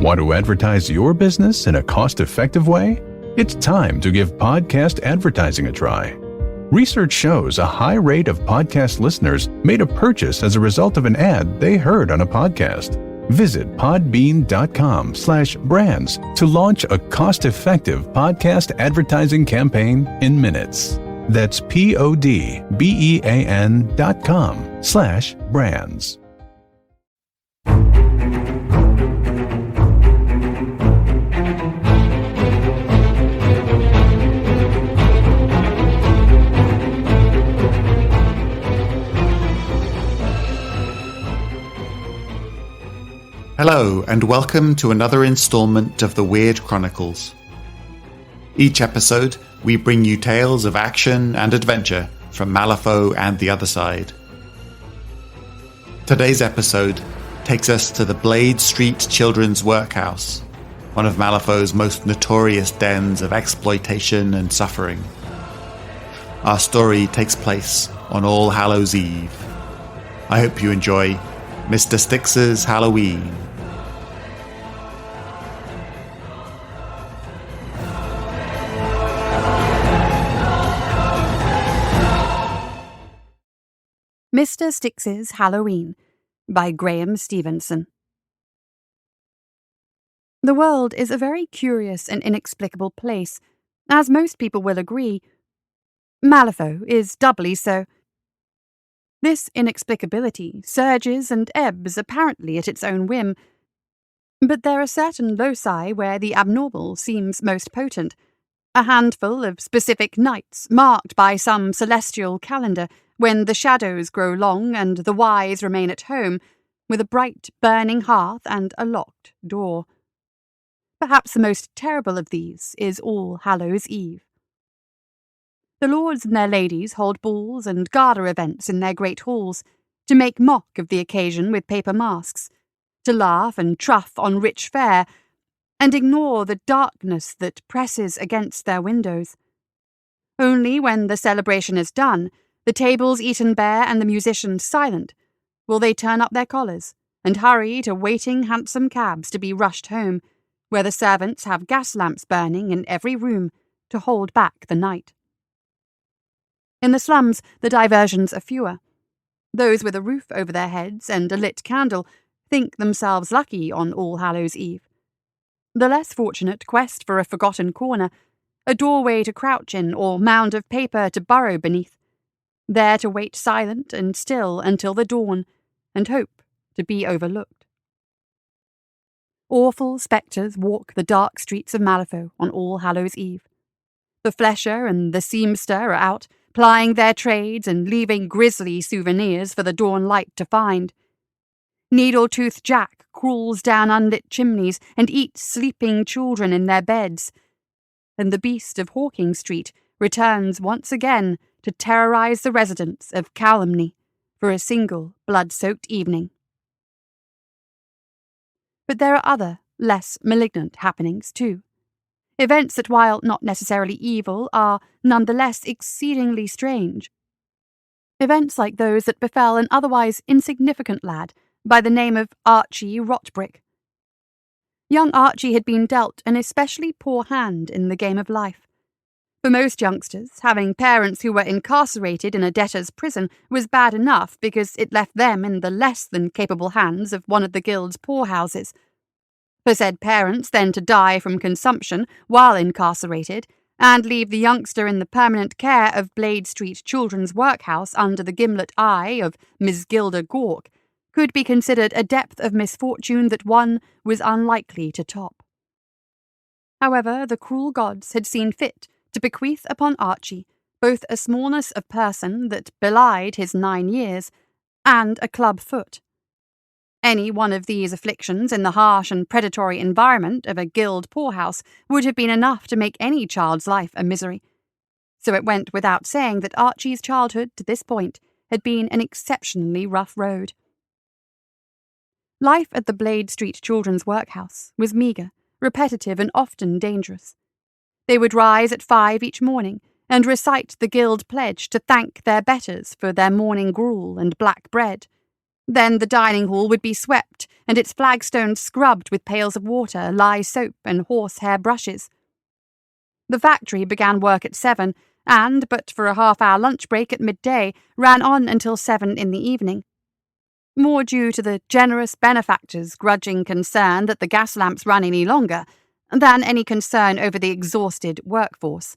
Want to advertise your business in a cost-effective way? It's time to give podcast advertising a try. Research shows a high rate of podcast listeners made a purchase as a result of an ad they heard on a podcast. Visit podbean.com/brands to launch a cost-effective podcast advertising campaign in minutes. That's podbean.com/brands. Hello, and welcome to another installment of the Weird Chronicles. Each episode, we bring you tales of action and adventure from Malifaux and the other side. Today's episode takes us to the Blade Street Children's Workhouse, one of Malifaux's most notorious dens of exploitation and suffering. Our story takes place on All Hallows' Eve. I hope you enjoy Mr. Styx's Halloween. Mr. Styx's Halloween by Graham Stevenson. The world is a very curious and inexplicable place, as most people will agree. Malifaux is doubly so. This inexplicability surges and ebbs apparently at its own whim, but there are certain loci where the abnormal seems most potent, a handful of specific nights marked by some celestial calendar when the shadows grow long and the wise remain at home, with a bright burning hearth and a locked door. Perhaps the most terrible of these is All Hallows' Eve. The lords and their ladies hold balls and gala events in their great halls, to make mock of the occasion with paper masks, to laugh and truff on rich fare, and ignore the darkness that presses against their windows. Only when the celebration is done, the tables eaten bare and the musicians silent, will they turn up their collars and hurry to waiting hansom cabs to be rushed home, where the servants have gas lamps burning in every room to hold back the night. In the slums, the diversions are fewer. Those with a roof over their heads and a lit candle think themselves lucky on All Hallows' Eve. The less fortunate quest for a forgotten corner, a doorway to crouch in or mound of paper to burrow beneath, there to wait silent and still until the dawn, and hope to be overlooked. Awful spectres walk the dark streets of Malifaux on All Hallows' Eve. The flesher and the seamster are out, plying their trades and leaving grisly souvenirs for the dawn light to find. Needle-toothed Jack crawls down unlit chimneys and eats sleeping children in their beds, and the beast of Hawking Street returns once again to terrorize the residents of Calumny for a single blood-soaked evening. But there are other, less malignant happenings too. Events that, while not necessarily evil, are nonetheless exceedingly strange. Events like those that befell an otherwise insignificant lad by the name of Archie Rotbrick. Young Archie had been dealt an especially poor hand in the game of life. For most youngsters, having parents who were incarcerated in a debtor's prison was bad enough because it left them in the less than capable hands of one of the guild's poorhouses. For said parents then to die from consumption while incarcerated, and leave the youngster in the permanent care of Blade Street Children's Workhouse under the gimlet eye of Miss Gilda Gork, could be considered a depth of misfortune that one was unlikely to top. However, the cruel gods had seen fit to bequeath upon Archie both a smallness of person that belied his 9 years, and a club foot. Any one of these afflictions in the harsh and predatory environment of a guild poorhouse would have been enough to make any child's life a misery. So it went without saying that Archie's childhood to this point had been an exceptionally rough road. Life at the Blade Street Children's Workhouse was meagre, repetitive, and often dangerous. They would rise at 5 each morning and recite the guild pledge to thank their betters for their morning gruel and black bread, Then the dining hall would be swept and its flagstones scrubbed with pails of water, lye soap, and horsehair brushes. The factory began work at 7 and, but for a half-hour lunch break at midday, ran on until 7 in the evening. More due to the generous benefactor's grudging concern that the gas lamps run any longer than any concern over the exhausted workforce.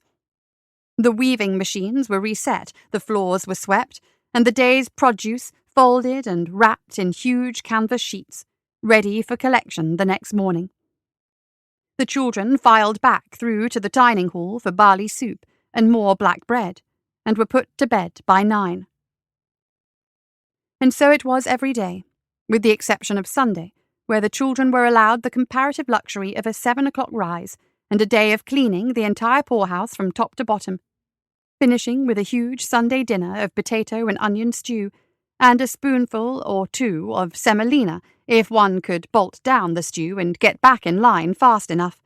The weaving machines were reset, the floors were swept, and the day's produce folded and wrapped in huge canvas sheets, ready for collection the next morning. The children filed back through to the dining hall for barley soup and more black bread, and were put to bed by 9. And so it was every day, with the exception of Sunday, where the children were allowed the comparative luxury of a 7 o'clock rise and a day of cleaning the entire poorhouse from top to bottom, finishing with a huge Sunday dinner of potato and onion stew, and a spoonful or two of semolina if one could bolt down the stew and get back in line fast enough.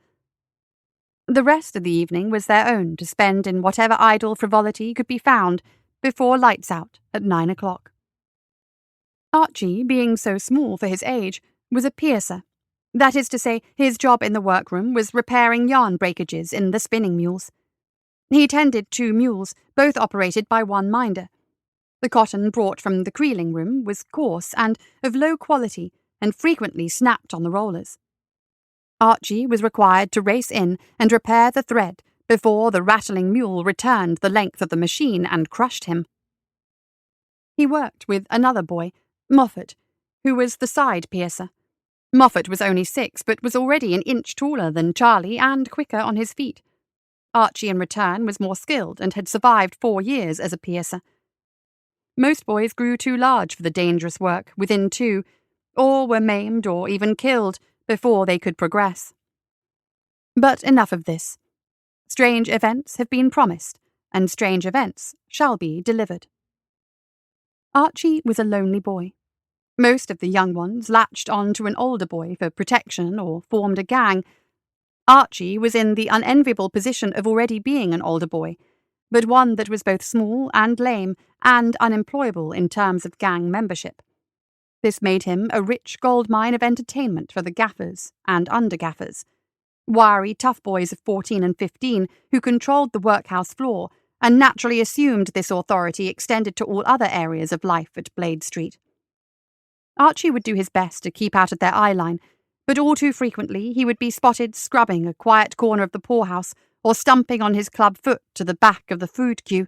The rest of the evening was their own to spend in whatever idle frivolity could be found before lights out at 9 o'clock. Archie, being so small for his age, was a piercer. That is to say, his job in the workroom was repairing yarn breakages in the spinning mules. He tended 2 mules, both operated by one minder. The cotton brought from the creeling room was coarse and of low quality, and frequently snapped on the rollers. Archie was required to race in and repair the thread before the rattling mule returned the length of the machine and crushed him. He worked with another boy, Moffat, who was the side piercer. Moffat was only 6, but was already an inch taller than Charlie and quicker on his feet. Archie, in return, was more skilled and had survived 4 years as a piercer. Most boys grew too large for the dangerous work within 2, or were maimed or even killed before they could progress. But enough of this. Strange events have been promised, and strange events shall be delivered. Archie was a lonely boy. Most of the young ones latched on to an older boy for protection or formed a gang. Archie was in the unenviable position of already being an older boy, but one that was both small and lame and unemployable in terms of gang membership. This made him a rich gold mine of entertainment for the gaffers and under-gaffers, wiry tough boys of 14 and 15 who controlled the workhouse floor and naturally assumed this authority extended to all other areas of life at Blade Street. Archie would do his best to keep out of their eye-line, but all too frequently he would be spotted scrubbing a quiet corner of the poorhouse or stumping on his club foot to the back of the food queue.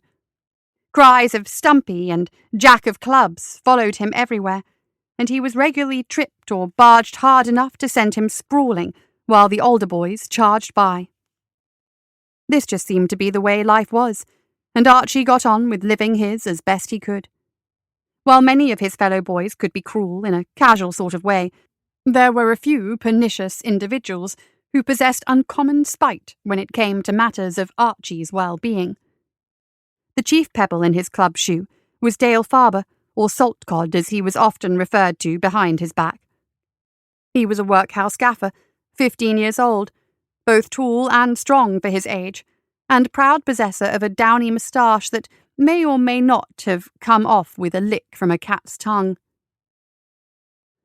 Cries of Stumpy and Jack of Clubs followed him everywhere, and he was regularly tripped or barged hard enough to send him sprawling while the older boys charged by. This just seemed to be the way life was, and Archie got on with living his as best he could. While many of his fellow boys could be cruel in a casual sort of way, there were a few pernicious individuals who possessed uncommon spite when it came to matters of Archie's well-being. The chief pebble in his club shoe was Dale Farber, or Saltcod as he was often referred to behind his back. He was a workhouse gaffer, 15 years old, both tall and strong for his age, and proud possessor of a downy moustache that may or may not have come off with a lick from a cat's tongue.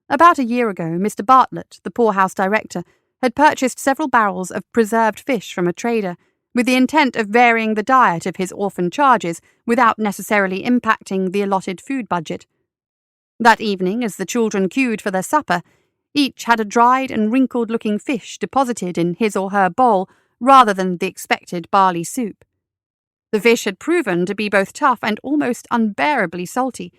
About a year ago, Mr. Bartlett, the poorhouse director, had purchased several barrels of preserved fish from a trader, with the intent of varying the diet of his orphan charges without necessarily impacting the allotted food budget. That evening, as the children queued for their supper, each had a dried and wrinkled-looking fish deposited in his or her bowl rather than the expected barley soup. The fish had proven to be both tough and almost unbearably salty,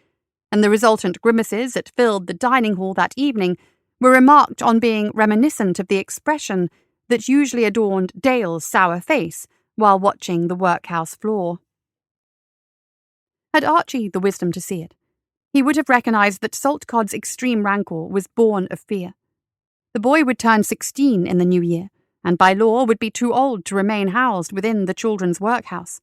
and the resultant grimaces that filled the dining hall that evening were remarked on being reminiscent of the expression that usually adorned Dale's sour face while watching the workhouse floor. Had Archie the wisdom to see it, he would have recognized that Saltcod's extreme rancor was born of fear. The boy would turn 16 in the new year, and by law would be too old to remain housed within the children's workhouse.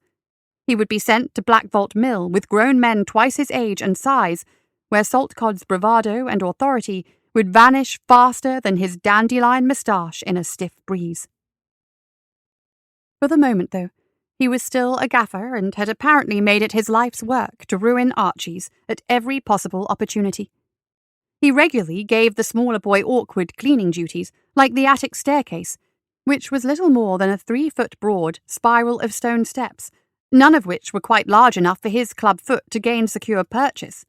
He would be sent to Black Vault Mill with grown men twice his age and size, where Saltcod's bravado and authority would vanish faster than his dandelion moustache in a stiff breeze. For the moment, though, he was still a gaffer and had apparently made it his life's work to ruin Archie's at every possible opportunity. He regularly gave the smaller boy awkward cleaning duties, like the attic staircase, which was little more than a 3-foot broad spiral of stone steps, none of which were quite large enough for his club foot to gain secure purchase.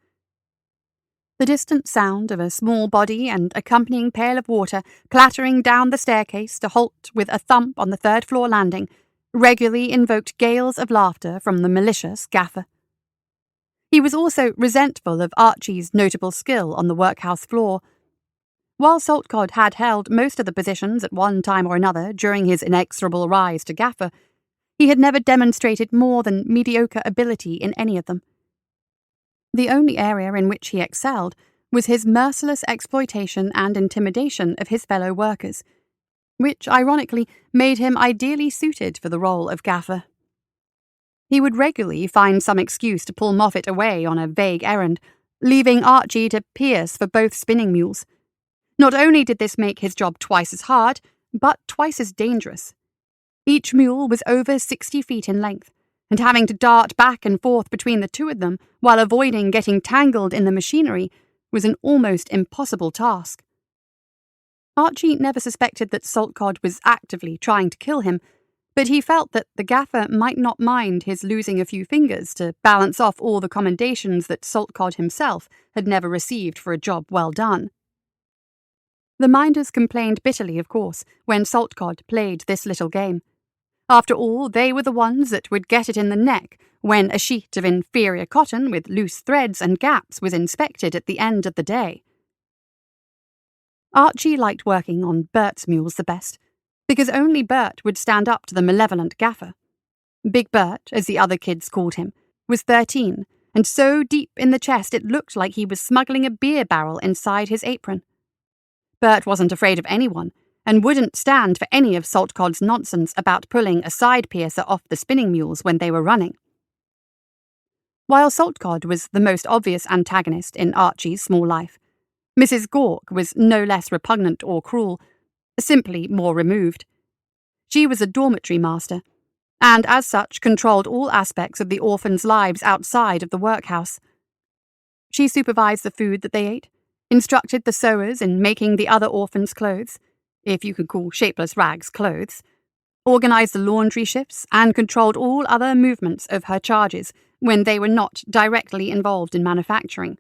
The distant sound of a small body and accompanying pail of water clattering down the staircase to halt with a thump on the third-floor landing regularly invoked gales of laughter from the malicious gaffer. He was also resentful of Archie's notable skill on the workhouse floor. While Saltcod had held most of the positions at one time or another during his inexorable rise to gaffer, he had never demonstrated more than mediocre ability in any of them. The only area in which he excelled was his merciless exploitation and intimidation of his fellow workers, which ironically made him ideally suited for the role of gaffer. He would regularly find some excuse to pull Moffat away on a vague errand, leaving Archie to pierce for both spinning mules. Not only did this make his job twice as hard, but twice as dangerous. Each mule was over 60 feet in length, and having to dart back and forth between the two of them while avoiding getting tangled in the machinery was an almost impossible task. Archie never suspected that Saltcod was actively trying to kill him, but he felt that the gaffer might not mind his losing a few fingers to balance off all the commendations that Saltcod himself had never received for a job well done. The minders complained bitterly, of course, when Saltcod played this little game. After all, they were the ones that would get it in the neck when a sheet of inferior cotton with loose threads and gaps was inspected at the end of the day. Archie liked working on Bert's mules the best, because only Bert would stand up to the malevolent gaffer. Big Bert, as the other kids called him, was 13, and so deep in the chest it looked like he was smuggling a beer barrel inside his apron. Bert wasn't afraid of anyone, and wouldn't stand for any of Saltcod's nonsense about pulling a side piercer off the spinning mules when they were running. While Saltcod was the most obvious antagonist in Archie's small life, Mrs. Gawk was no less repugnant or cruel, simply more removed. She was a dormitory master, and as such controlled all aspects of the orphans' lives outside of the workhouse. She supervised the food that they ate, instructed the sewers in making the other orphans' clothes, if you could call shapeless rags clothes, organised the laundry shifts, and controlled all other movements of her charges when they were not directly involved in manufacturing.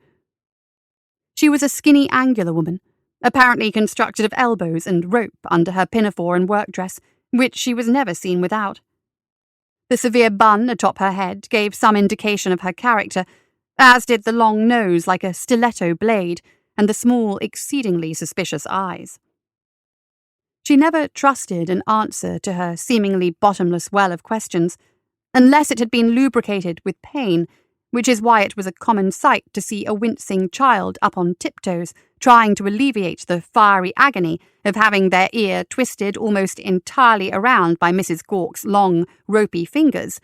She was a skinny, angular woman, apparently constructed of elbows and rope under her pinafore and work dress, which she was never seen without. The severe bun atop her head gave some indication of her character, as did the long nose like a stiletto blade and the small, exceedingly suspicious eyes. She never trusted an answer to her seemingly bottomless well of questions, unless it had been lubricated with pain, which is why it was a common sight to see a wincing child up on tiptoes trying to alleviate the fiery agony of having their ear twisted almost entirely around by Mrs. Gawk's long, ropey fingers,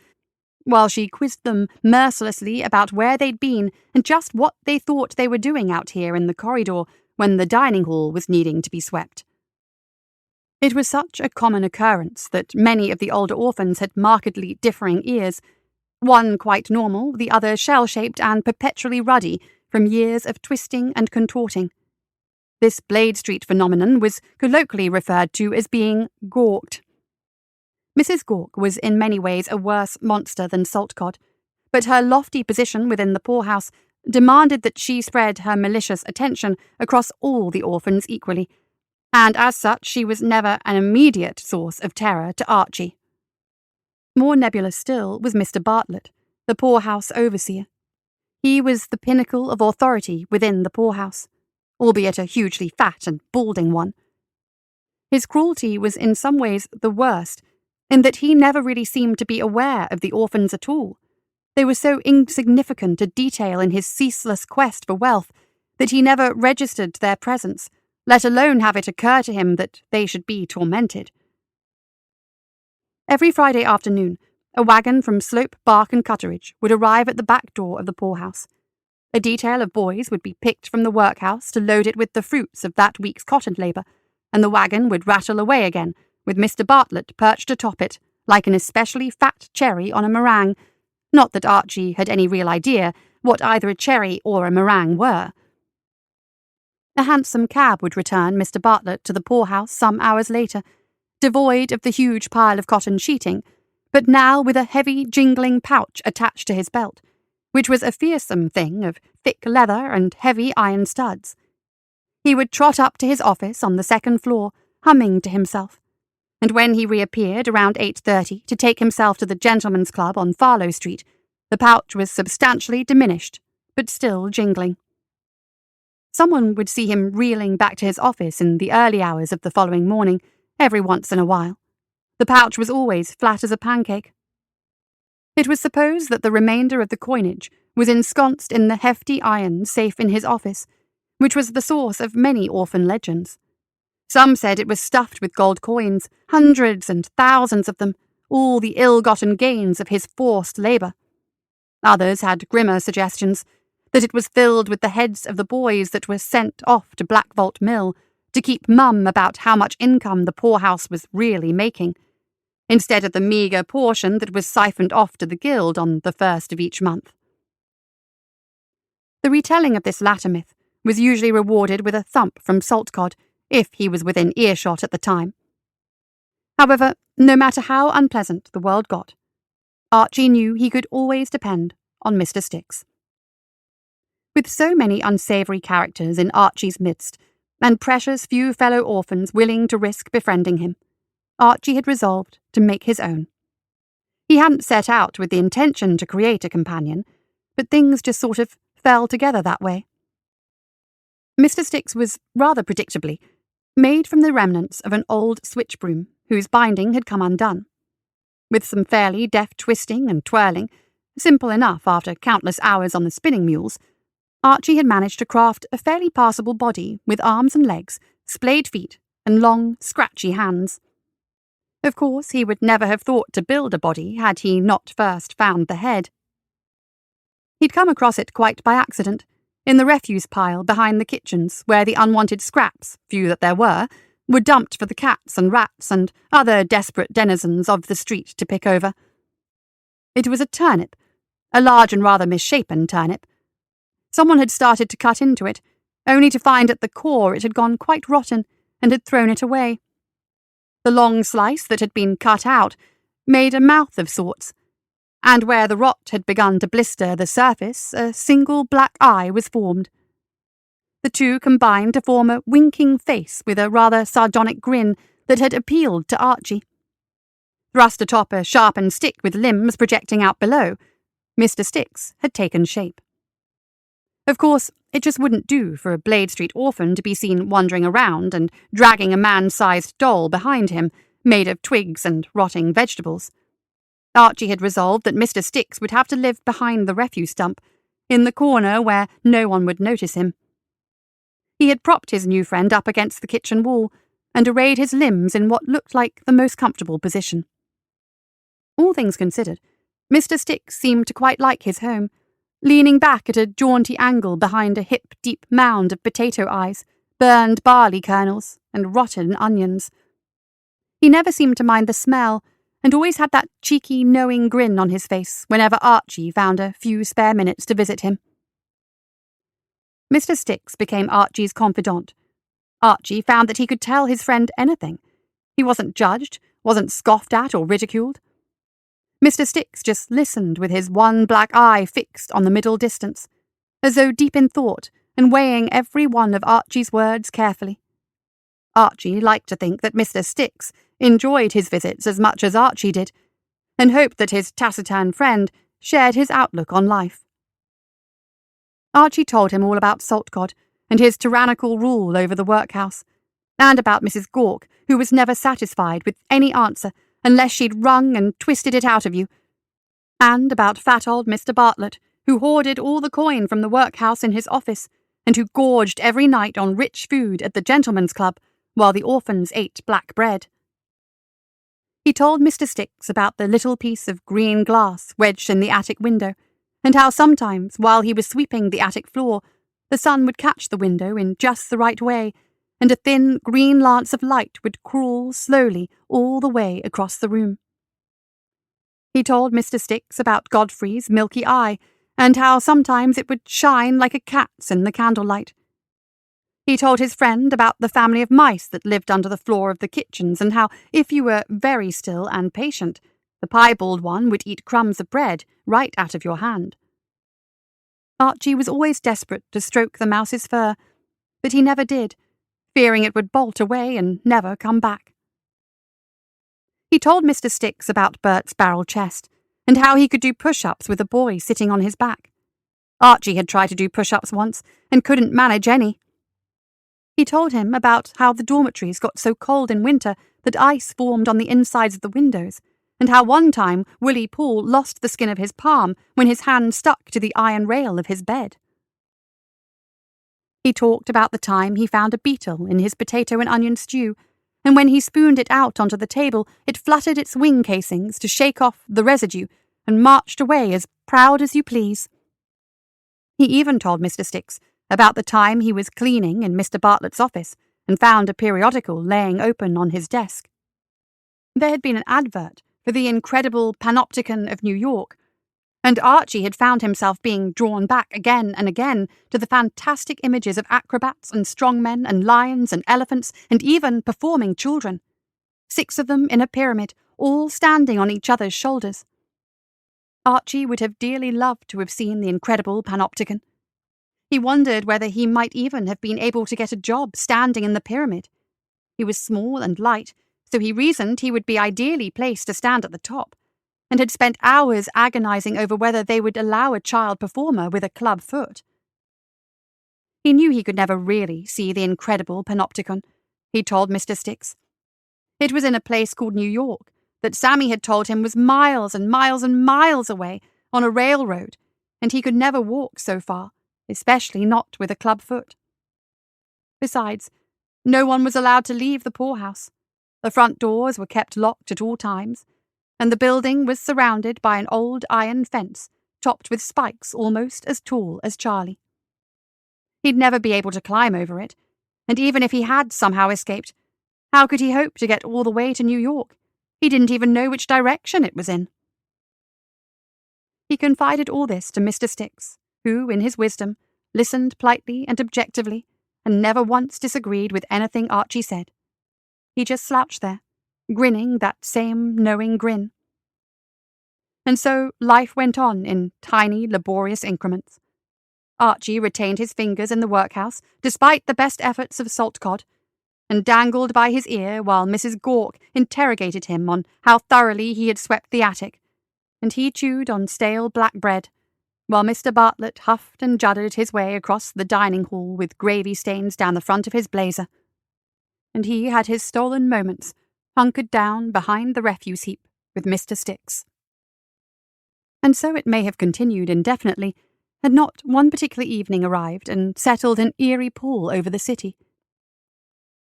while she quizzed them mercilessly about where they'd been and just what they thought they were doing out here in the corridor when the dining hall was needing to be swept. It was such a common occurrence that many of the older orphans had markedly differing ears, one quite normal, the other shell-shaped and perpetually ruddy from years of twisting and contorting. This Blade Street phenomenon was colloquially referred to as being gawked. Mrs. Gawk was in many ways a worse monster than Saltcod, but her lofty position within the poorhouse demanded that she spread her malicious attention across all the orphans equally, and as such she was never an immediate source of terror to Archie. More nebulous still was Mr. Bartlett, the poorhouse overseer. He was the pinnacle of authority within the poorhouse, albeit a hugely fat and balding one. His cruelty was in some ways the worst, in that he never really seemed to be aware of the orphans at all. They were so insignificant a detail in his ceaseless quest for wealth that he never registered their presence, let alone have it occur to him that they should be tormented. Every Friday afternoon, a wagon from Slope, Bark and Cutteridge would arrive at the back door of the poorhouse. A detail of boys would be picked from the workhouse to load it with the fruits of that week's cotton labour, and the wagon would rattle away again, with Mr. Bartlett perched atop it, like an especially fat cherry on a meringue, not that Archie had any real idea what either a cherry or a meringue were. A hansom cab would return Mr. Bartlett to the poorhouse some hours later, devoid of the huge pile of cotton sheeting, but now with a heavy, jingling pouch attached to his belt, which was a fearsome thing of thick leather and heavy iron studs. He would trot up to his office on the second floor, humming to himself, and when he reappeared around 8:30 to take himself to the Gentlemen's Club on Farlow Street, the pouch was substantially diminished, but still jingling. Someone would see him reeling back to his office in the early hours of the following morning, every once in a while. The pouch was always flat as a pancake. It was supposed that the remainder of the coinage was ensconced in the hefty iron safe in his office, which was the source of many orphan legends. Some said it was stuffed with gold coins, hundreds and thousands of them, all the ill-gotten gains of his forced labour. Others had grimmer suggestions, that it was filled with the heads of the boys that were sent off to Black Vault Mill to keep mum about how much income the poorhouse was really making, instead of the meagre portion that was siphoned off to the guild on the first of each month. The retelling of this latter myth was usually rewarded with a thump from Saltcod, if he was within earshot at the time. However, no matter how unpleasant the world got, Archie knew he could always depend on Mr. Styx. With so many unsavoury characters in Archie's midst, and precious few fellow orphans willing to risk befriending him, Archie had resolved to make his own. He hadn't set out with the intention to create a companion, but things just sort of fell together that way. Mr. Styx was, rather predictably, made from the remnants of an old switch broom whose binding had come undone. With some fairly deft twisting and twirling, simple enough after countless hours on the spinning mules, Archie had managed to craft a fairly passable body with arms and legs, splayed feet, and long, scratchy hands. Of course, he would never have thought to build a body had he not first found the head. He'd come across it quite by accident, in the refuse pile behind the kitchens where the unwanted scraps, few that there were dumped for the cats and rats and other desperate denizens of the street to pick over. It was a turnip, a large and rather misshapen turnip. Someone had started to cut into it, only to find at the core it had gone quite rotten and had thrown it away. The long slice that had been cut out made a mouth of sorts, and where the rot had begun to blister the surface, a single black eye was formed. The two combined to form a winking face with a rather sardonic grin that had appealed to Archie. Thrust atop a sharpened stick with limbs projecting out below, Mr. Styx had taken shape. Of course, it just wouldn't do for a Blade Street orphan to be seen wandering around and dragging a man-sized doll behind him, made of twigs and rotting vegetables. Archie had resolved that Mr. Styx would have to live behind the refuse dump, in the corner where no one would notice him. He had propped his new friend up against the kitchen wall and arrayed his limbs in what looked like the most comfortable position. All things considered, Mr. Styx seemed to quite like his home, leaning back at a jaunty angle behind a hip-deep mound of potato eyes, burned barley kernels, and rotten onions. He never seemed to mind the smell, and always had that cheeky, knowing grin on his face whenever Archie found a few spare minutes to visit him. Mr. Styx became Archie's confidant. Archie found that he could tell his friend anything. He wasn't judged, wasn't scoffed at or ridiculed. Mr. Styx just listened with his one black eye fixed on the middle distance, as though deep in thought and weighing every one of Archie's words carefully. Archie liked to think that Mr. Styx enjoyed his visits as much as Archie did, and hoped that his taciturn friend shared his outlook on life. Archie told him all about Saltcod and his tyrannical rule over the workhouse, and about Mrs. Gawk, who was never satisfied with any answer unless she'd wrung and twisted it out of you, and about fat old Mr. Bartlett, who hoarded all the coin from the workhouse in his office, and who gorged every night on rich food at the Gentlemen's Club, while the orphans ate black bread. He told Mr. Styx about the little piece of green glass wedged in the attic window, and how sometimes, while he was sweeping the attic floor, the sun would catch the window in just the right way, and a thin green lance of light would crawl slowly all the way across the room. He told Mr. Styx about Godfrey's milky eye, and how sometimes it would shine like a cat's in the candlelight. He told his friend about the family of mice that lived under the floor of the kitchens and how, if you were very still and patient, the piebald one would eat crumbs of bread right out of your hand. Archie was always desperate to stroke the mouse's fur, but he never did, fearing it would bolt away and never come back. He told Mr. Sticks about Bert's barrel chest, and how he could do push-ups with a boy sitting on his back. Archie had tried to do push-ups once, and couldn't manage any. He told him about how the dormitories got so cold in winter that ice formed on the insides of the windows, and how one time Willie Poole lost the skin of his palm when his hand stuck to the iron rail of his bed. He talked about the time he found a beetle in his potato and onion stew, and when he spooned it out onto the table, it fluttered its wing casings to shake off the residue and marched away as proud as you please. He even told Mr. Sticks about the time he was cleaning in Mr. Bartlett's office and found a periodical laying open on his desk. There had been an advert for the Incredible Panopticon of New York, and Archie had found himself being drawn back again and again to the fantastic images of acrobats and strongmen and lions and elephants and even performing children, 6 of them in a pyramid, all standing on each other's shoulders. Archie would have dearly loved to have seen the Incredible Panopticon. He wondered whether he might even have been able to get a job standing in the pyramid. He was small and light, so he reasoned he would be ideally placed to stand at the top, and had spent hours agonizing over whether they would allow a child performer with a club foot. He knew he could never really see the Incredible Panopticon, he told Mr. Sticks. It was in a place called New York, that Sammy had told him was miles and miles and miles away on a railroad, and he could never walk so far, especially not with a club foot. Besides, no one was allowed to leave the poorhouse. The front doors were kept locked at all times, and the building was surrounded by an old iron fence topped with spikes almost as tall as Charlie. He'd never be able to climb over it, and even if he had somehow escaped, how could he hope to get all the way to New York? He didn't even know which direction it was in. He confided all this to Mr. Sticks, who, in his wisdom, listened politely and objectively, and never once disagreed with anything Archie said. He just slouched there, grinning that same knowing grin. And so life went on in tiny, laborious increments. Archie retained his fingers in the workhouse, despite the best efforts of Saltcod, and dangled by his ear while Mrs. Gawk interrogated him on how thoroughly he had swept the attic, and he chewed on stale black bread, while Mr. Bartlett huffed and juddered his way across the dining hall with gravy stains down the front of his blazer. And he had his stolen moments, hunkered down behind the refuse heap with Mr. Sticks. And so it may have continued indefinitely, had not one particular evening arrived and settled an eerie pall over the city.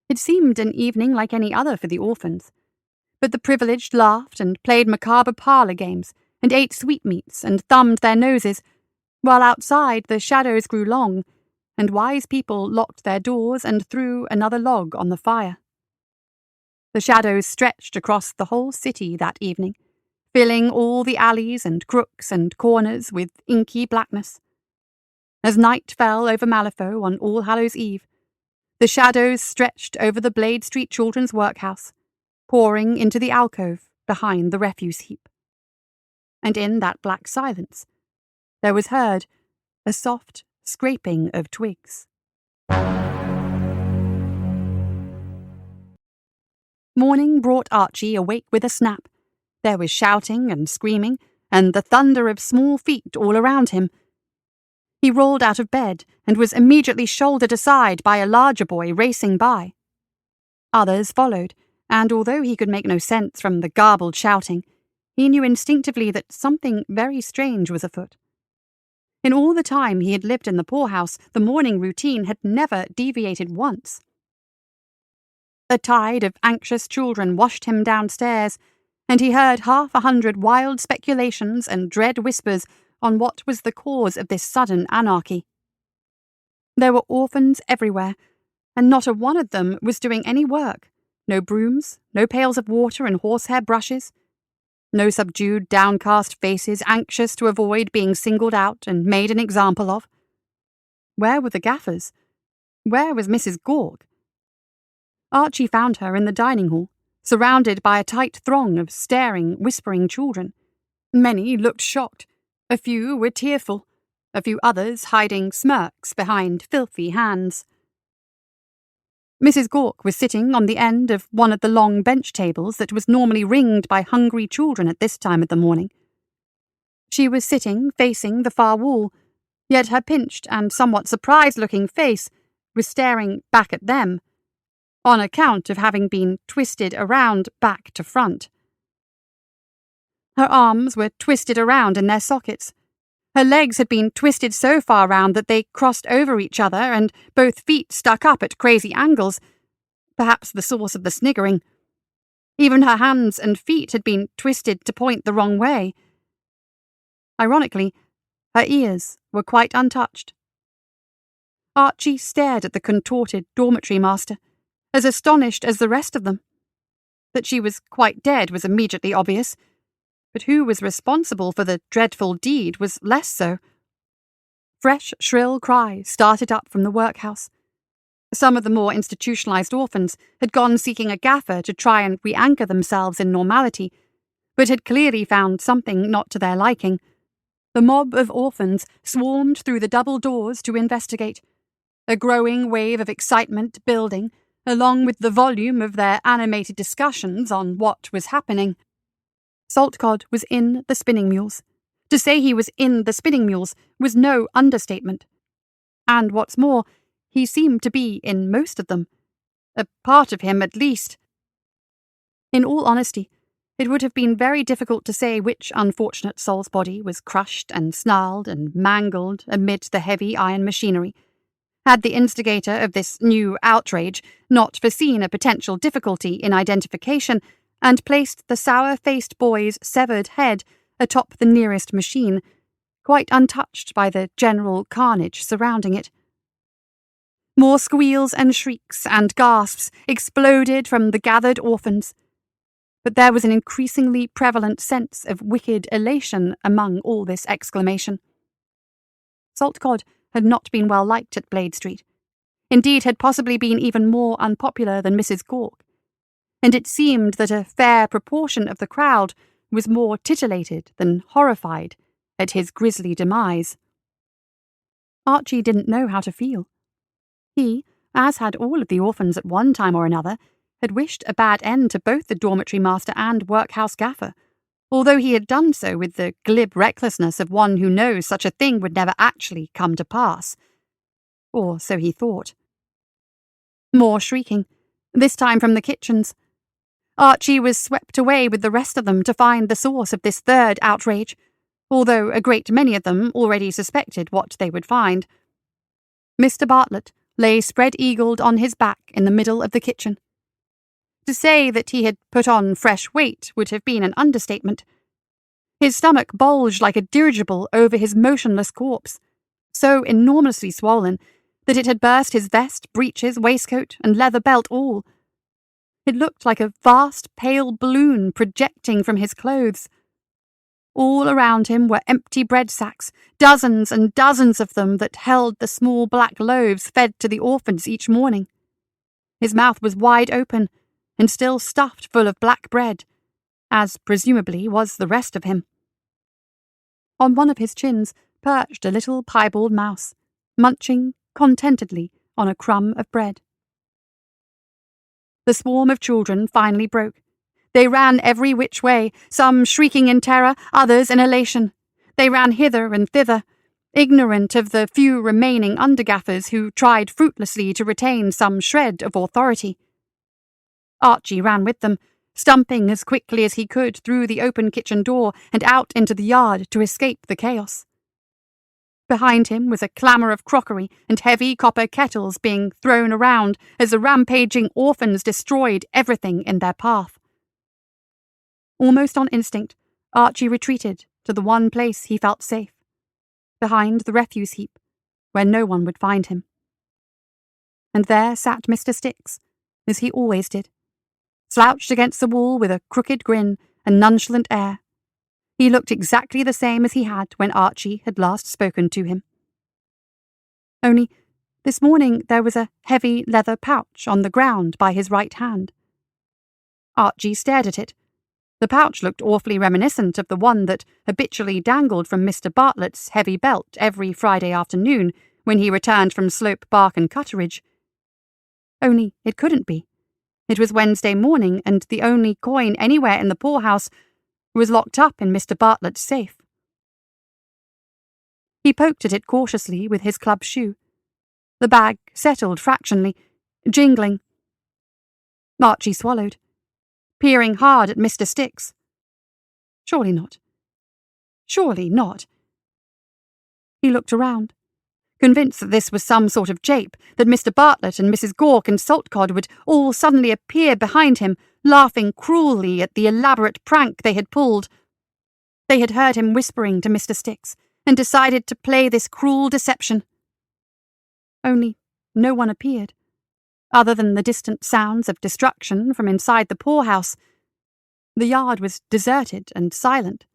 It seemed an evening like any other for the orphans, but the privileged laughed and played macabre parlour games and ate sweetmeats and thumbed their noses, while outside the shadows grew long, and wise people locked their doors and threw another log on the fire. The shadows stretched across the whole city that evening, filling all the alleys and crooks and corners with inky blackness. As night fell over Malifaux on All Hallows Eve, the shadows stretched over the Blade Street Children's Workhouse, pouring into the alcove behind the refuse heap. And in that black silence, there was heard a soft scraping of twigs. Morning brought Archie awake with a snap. There was shouting and screaming, and the thunder of small feet all around him. He rolled out of bed and was immediately shouldered aside by a larger boy racing by. Others followed, and although he could make no sense from the garbled shouting, he knew instinctively that something very strange was afoot. In all the time he had lived in the poorhouse, the morning routine had never deviated once. A tide of anxious children washed him downstairs, and he heard 100 wild speculations and dread whispers on what was the cause of this sudden anarchy. There were orphans everywhere, and not a one of them was doing any work. No brooms, no pails of water and horsehair brushes. No subdued, downcast faces anxious to avoid being singled out and made an example of. Where were the gaffers? Where was Mrs. Gorg? Archie found her in the dining hall, surrounded by a tight throng of staring, whispering children. Many looked shocked. A few were tearful. A few others hiding smirks behind filthy hands. Mrs. Gork was sitting on the end of one of the long bench tables that was normally ringed by hungry children at this time of the morning. She was sitting facing the far wall, yet her pinched and somewhat surprised-looking face was staring back at them, on account of having been twisted around back to front. Her arms were twisted around in their sockets. Her legs had been twisted so far round that they crossed over each other, and both feet stuck up at crazy angles, perhaps the source of the sniggering. Even her hands and feet had been twisted to point the wrong way. Ironically, her ears were quite untouched. Archie stared at the contorted dormitory master, as astonished as the rest of them. That she was quite dead was immediately obvious, but who was responsible for the dreadful deed was less so. Fresh, shrill cries started up from the workhouse. Some of the more institutionalized orphans had gone seeking a gaffer to try and re-anchor themselves in normality, but had clearly found something not to their liking. The mob of orphans swarmed through the double doors to investigate, a growing wave of excitement building, along with the volume of their animated discussions on what was happening. Saltcod was in the spinning mules. To say he was in the spinning mules was no understatement. And what's more, he seemed to be in most of them. A part of him, at least. In all honesty, it would have been very difficult to say which unfortunate soul's body was crushed and snarled and mangled amid the heavy iron machinery, had the instigator of this new outrage not foreseen a potential difficulty in identification and placed the sour-faced boy's severed head atop the nearest machine, quite untouched by the general carnage surrounding it. More squeals and shrieks and gasps exploded from the gathered orphans, but there was an increasingly prevalent sense of wicked elation among all this exclamation. Saltcod had not been well liked at Blade Street, indeed had possibly been even more unpopular than Mrs. Gork, and it seemed that a fair proportion of the crowd was more titillated than horrified at his grisly demise. Archie didn't know how to feel. He, as had all of the orphans at one time or another, had wished a bad end to both the dormitory master and workhouse gaffer, although he had done so with the glib recklessness of one who knows such a thing would never actually come to pass. Or so he thought. More shrieking, this time from the kitchens. Archie was swept away with the rest of them to find the source of this third outrage, although a great many of them already suspected what they would find. Mr. Bartlett lay spread-eagled on his back in the middle of the kitchen. To say that he had put on fresh weight would have been an understatement. His stomach bulged like a dirigible over his motionless corpse, so enormously swollen that it had burst his vest, breeches, waistcoat, and leather belt all. It looked like a vast, pale balloon projecting from his clothes. All around him were empty bread sacks, dozens and dozens of them that held the small black loaves fed to the orphans each morning. His mouth was wide open, and still stuffed full of black bread, as presumably was the rest of him. On one of his chins perched a little piebald mouse, munching contentedly on a crumb of bread. The swarm of children finally broke. They ran every which way, some shrieking in terror, others in elation. They ran hither and thither, ignorant of the few remaining undergaffers who tried fruitlessly to retain some shred of authority. Archie ran with them, stumping as quickly as he could through the open kitchen door and out into the yard to escape the chaos. Behind him was a clamour of crockery and heavy copper kettles being thrown around as the rampaging orphans destroyed everything in their path. Almost on instinct, Archie retreated to the one place he felt safe, behind the refuse heap, where no one would find him. And there sat Mr. Sticks, as he always did, slouched against the wall with a crooked grin and nonchalant air. He looked exactly the same as he had when Archie had last spoken to him. Only This morning there was a heavy leather pouch on the ground by his right hand. Archie stared at it. The pouch looked awfully reminiscent of the one that habitually dangled from Mr. Bartlett's heavy belt every Friday afternoon when he returned from Slope Bark and Cutteridge. Only it couldn't be. It was Wednesday morning, and the only coin anywhere in the poorhouse was locked up in Mr. Bartlett's safe. He poked at it cautiously with his club shoe. The bag settled fractionally, jingling. Archie swallowed, peering hard at Mr. Sticks. Surely not. Surely not. He looked around, convinced that this was some sort of jape, that Mr. Bartlett and Mrs. Gawk and Saltcod would all suddenly appear behind him, laughing cruelly at the elaborate prank they had pulled. They had heard him whispering to Mr. Sticks, and decided to play this cruel deception. Only no one appeared, other than the distant sounds of destruction from inside the poorhouse. The yard was deserted and silent.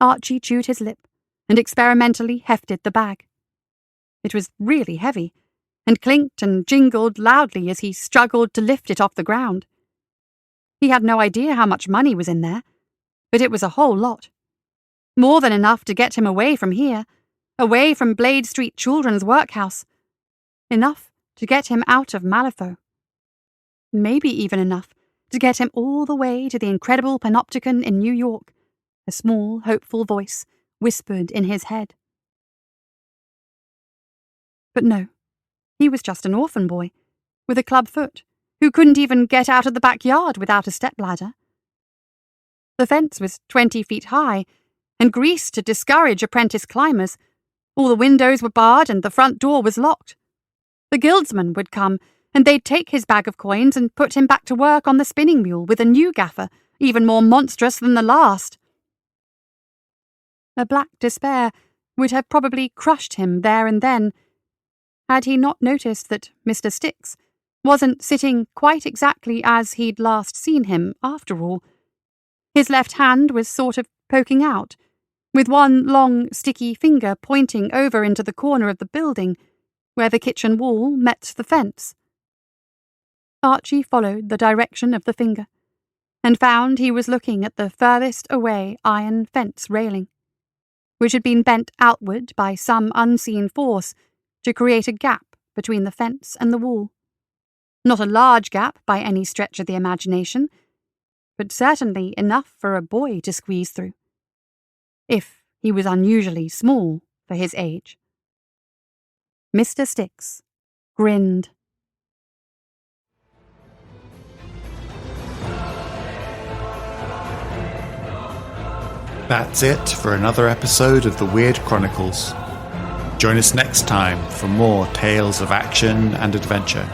Archie chewed his lip and experimentally hefted the bag. It was really heavy, and clinked and jingled loudly as he struggled to lift it off the ground. He had no idea how much money was in there, but it was a whole lot. More than enough to get him away from here, away from Blade Street Children's Workhouse. Enough to get him out of Malifaux. Maybe even enough to get him all the way to the Incredible Panopticon in New York, a small, hopeful voice whispered in his head. But no, he was just an orphan boy, with a club foot, who couldn't even get out of the backyard without a stepladder. The fence was 20 feet high, and greased to discourage apprentice climbers. All the windows were barred and the front door was locked. The guildsman would come, and they'd take his bag of coins and put him back to work on the spinning mule with a new gaffer, even more monstrous than the last. A black despair would have probably crushed him there and then, had he not noticed that Mr. Sticks wasn't sitting quite exactly as he'd last seen him, after all. His left hand was sort of poking out, with one long, sticky finger pointing over into the corner of the building, where the kitchen wall met the fence. Archie followed the direction of the finger, and found he was looking at the furthest away iron fence railing, which had been bent outward by some unseen force to create a gap between the fence and the wall. Not a large gap by any stretch of the imagination, but certainly enough for a boy to squeeze through, if he was unusually small for his age. Mr. Sticks grinned. That's it for another episode of the Weird Chronicles. Join us next time for more tales of action and adventure.